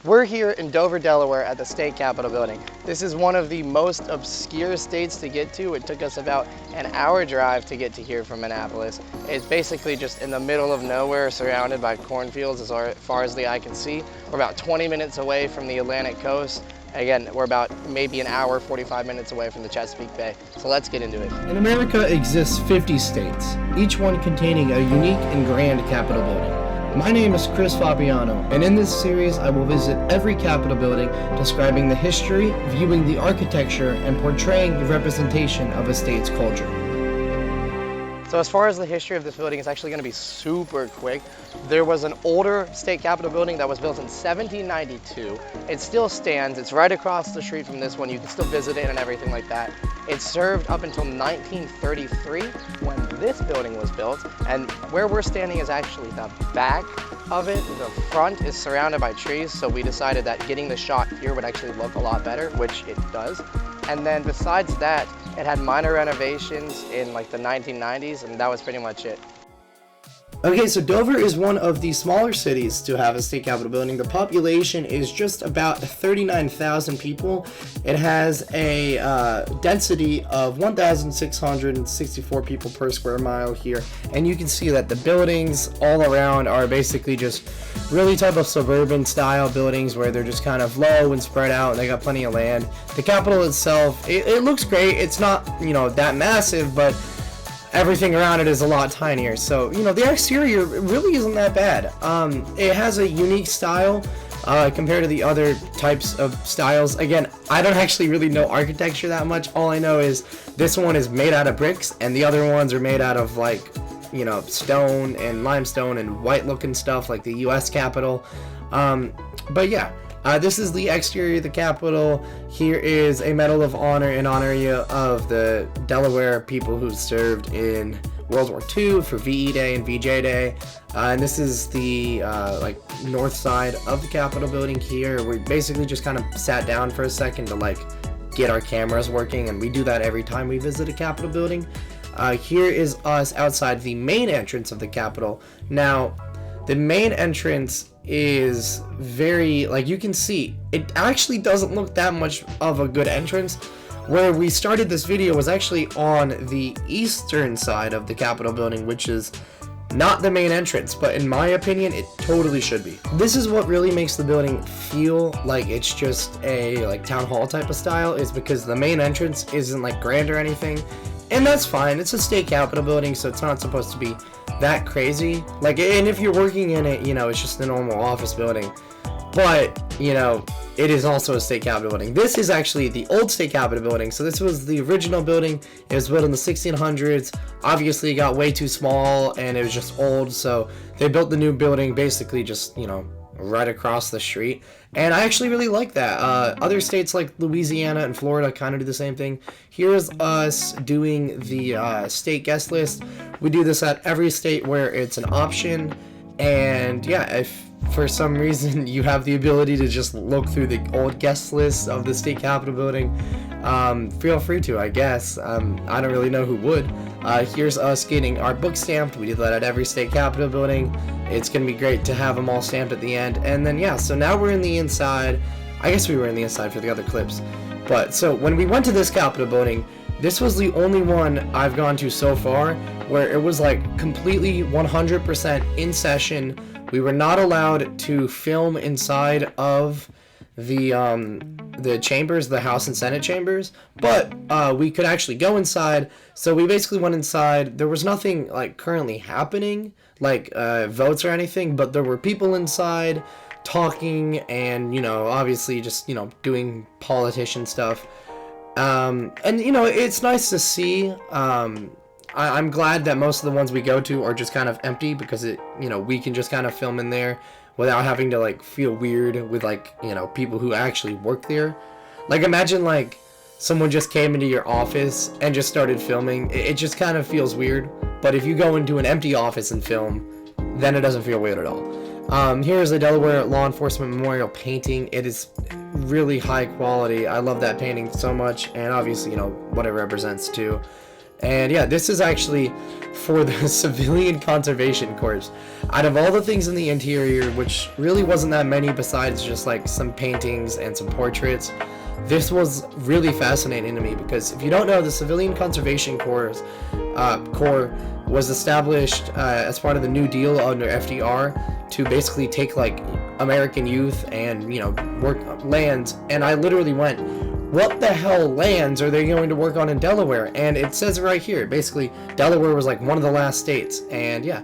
We're here in Dover, Delaware at the state capitol building. This is one of the most obscure states to get to. It took us about an hour drive to get to here from Annapolis. It's basically just in the middle of nowhere, surrounded by cornfields as far as the eye can see. We're about 20 minutes away from the Atlantic coast. Again, we're about maybe an hour, 45 minutes away from the Chesapeake Bay. So let's get into it. In America exists 50 states, each one containing a unique and grand capitol building. My name is Fabiano, and in this series I will visit every capitol building, describing the history, viewing the architecture, and portraying the representation of a state's culture. So as far as the history of this building, it's actually going to be super quick. There was an older state capitol building that was built in 1792. It still stands. It's right across the street from this one. You can still visit it and everything like that. It served up until 1933 when this building was built. And where we're standing is actually the back of it. The front is surrounded by trees, so we decided that getting the shot here would actually look a lot better, which it does. And then besides that, it had minor renovations in like the 1990s, and that was pretty much it. Okay, so Dover is one of the smaller cities to have a state capitol building. The population is just about 39,000 people. It has a density of 1,664 people per square mile here. And you can see that the buildings all around are basically just really type of suburban style buildings where they're just kind of low and spread out and they got plenty of land. The Capitol itself, it looks great. It's not, that massive, but everything around it is a lot tinier. So, the exterior really isn't that bad. It has a unique style compared to the other types of styles. Again, I don't actually really know architecture that much. All I know is this one is made out of bricks and the other ones are made out of stone and limestone and white looking stuff like the US Capitol. But yeah. This is the exterior of the Capitol. Here is a Medal of Honor in honor of the Delaware people who served in World War II for VE Day and VJ Day. And this is the north side of the Capitol building here. We basically just kind of sat down for a second to get our cameras working, and we do that every time we visit a Capitol building. Here is us outside the main entrance of the Capitol. Now, the main entrance is very, you can see, it actually doesn't look that much of a good entrance. Where we started this video was actually on the eastern side of the Capitol building, which is not the main entrance, but in my opinion, it totally should be. This is what really makes the building feel like it's just a town hall type of style, is because the main entrance isn't grand or anything. And that's fine. It's a state capitol building, so it's not supposed to be that crazy. And if you're working in it, it's just a normal office building. But, it is also a state capitol building. This is actually the old state capitol building. So this was the original building. It was built in the 1600s. Obviously, it got way too small and it was just old. So they built the new building basically just, right across the street. And I actually really like that. Other states like Louisiana and Florida kind of do the same thing. Here's us doing the state guest list. We do this at every state where it's an option. And yeah, if for some reason you have the ability to just look through the old guest list of the state capitol building, feel free to, I guess. I don't really know who would. Here's us getting our book stamped. We do that at every state capitol building. It's going to be great to have them all stamped at the end. And then, yeah, so now we're in the inside. I guess we were in the inside for the other clips. But, so, when we went to this capitol building, this was the only one I've gone to so far where it was, completely 100% in session. We were not allowed to film inside of the chambers, the House and Senate chambers, but we could actually go inside. So we basically went inside. There was nothing currently happening, votes or anything, but there were people inside talking and obviously just doing politician stuff. And it's nice to see. I'm glad that most of the ones we go to are just kind of empty because we can just kind of film in there without having to feel weird with people who actually work there. Imagine someone just came into your office and just started filming. It just kind of feels weird. But if you go into an empty office and film, then it doesn't feel weird at all. Here's the Delaware Law Enforcement Memorial painting. It is really high quality. I love that painting so much, and obviously what it represents too. And yeah, this is actually for the Civilian Conservation Corps. Out of all the things in the interior, which really wasn't that many besides just like some paintings and some portraits, this was really fascinating to me because if you don't know, the Civilian Conservation Corps was established as part of the New Deal under FDR to basically take like American youth and, you know, work lands. And I literally went, what the hell lands are they going to work on in Delaware? And it says it right here. Basically, Delaware was like one of the last states. And yeah,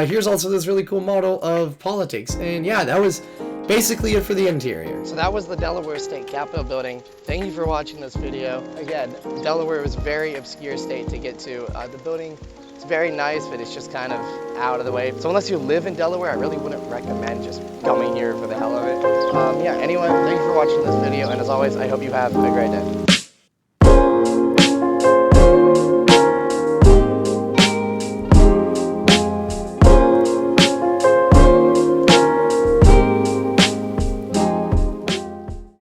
here's also this really cool model of politics. And yeah, that was basically it for the interior. So that was the Delaware State Capitol building. Thank you for watching this video. Again, Delaware was a very obscure state to get to. The building is very nice, but it's just kind of out of the way. So unless you live in Delaware, I really wouldn't recommend just coming here for the hell of it. Yeah, anyway, thank you for watching this video, and as always, I hope you have a great day.